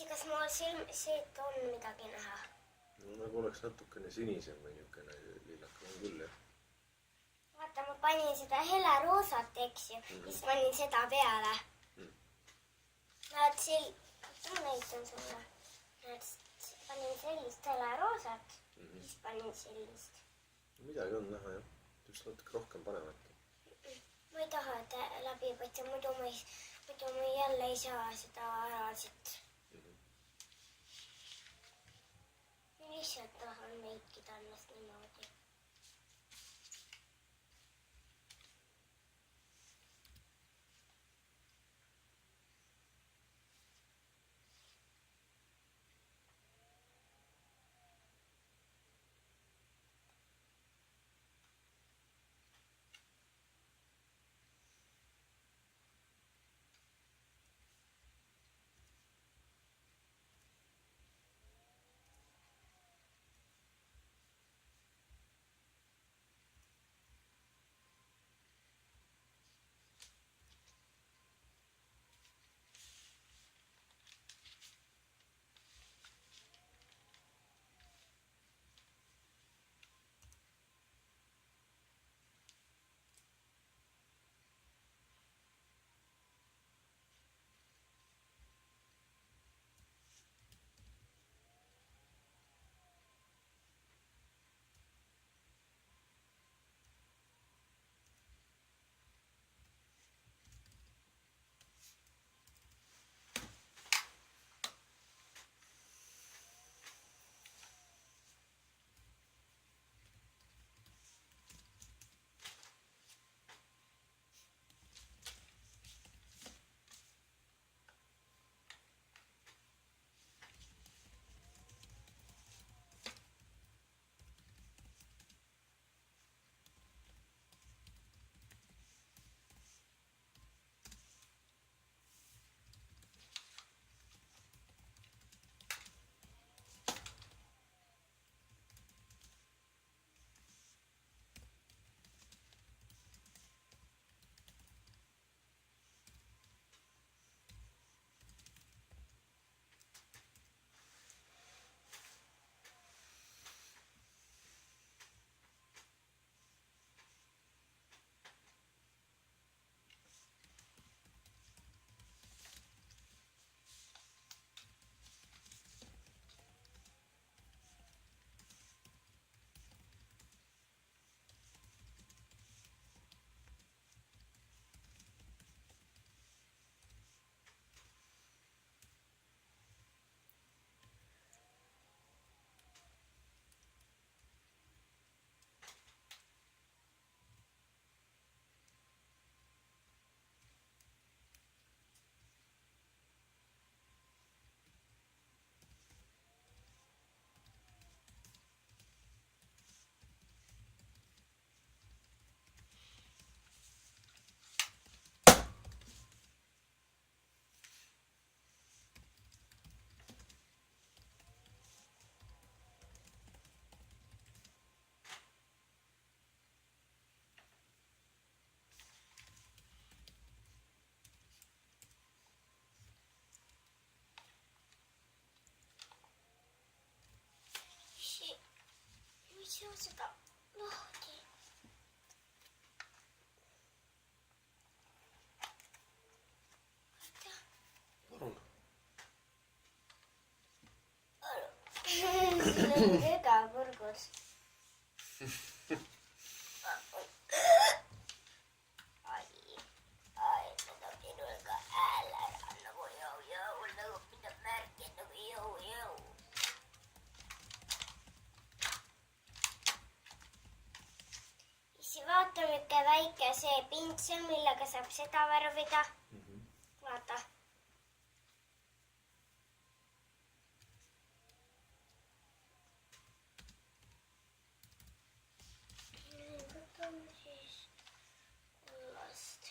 kas mul siit on midagi näha? No nagu oleks natukene sinisem või niisugune lillakam on küll, jah. Vaata, ma panin seda heleroosat, eks ju, siis panin seda peale. Näed, ma näitan sulle. Näed, panin sellist heleroosat, siis panin sellist. Midagi on näha, jah. Just natuke rohkem panemadki. Ma ei taha, et läbi võtta, muidu ma jälle ei saa seda ära siit. Lihtsalt tahan meikida ennast niimoodi. Mis on seda lahti? Palun. See on kögapurgud. Need on minul ka hääl ära nagu jõu, nagu mida märgid nagu jõu. Vaata, milline väike see pintsel, millega saab seda värvida. Vaata. Võtame siis kullast.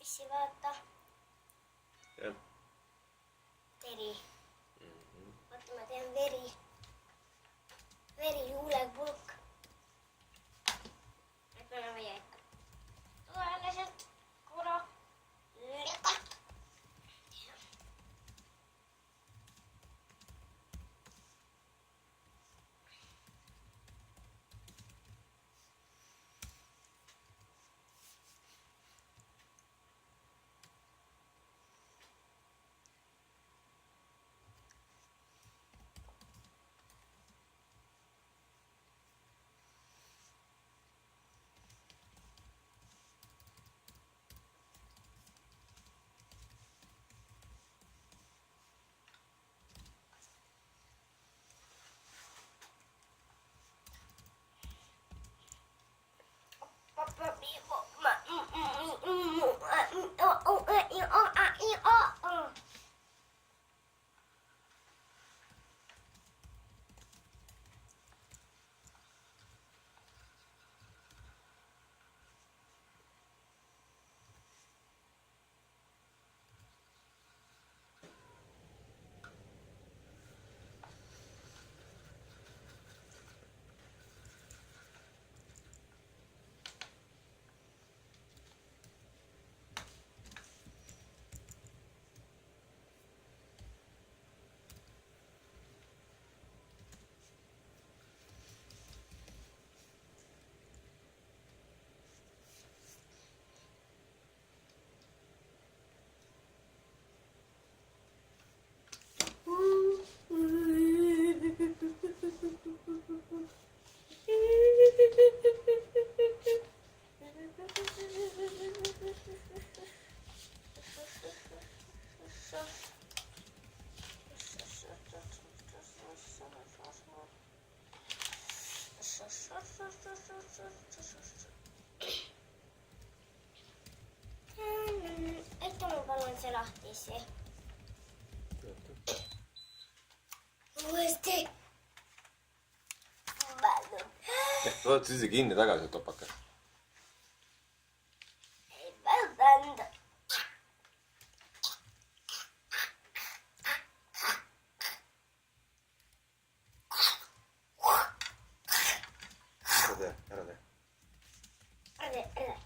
Issi vaata. Jah. Veri. Vaata, ma teen veri. Veri juulepulk. Nyt mä näen jäikkä. Tuollaiset kuro. Leka. Että mun paljon se lahti se. Uuesti. Paljon. Oot siis kinni tagasi topakas. Ei välttämättä. tee, ära tee. Ära tee.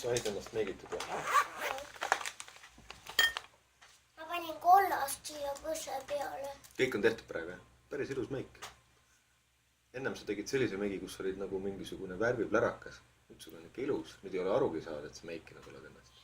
Said ennast meigitud või? Ma panin kollast siia põse peale. Kõik on tehtud praegu, jah? Päris ilus meik. Ennem sa tegid sellise meigi, kus olid nagu mingisugune värviplärakas. Nüüd sul on ikka ilus. Nüüd ei ole arugi saada, et sa meiki nagu oled ennast.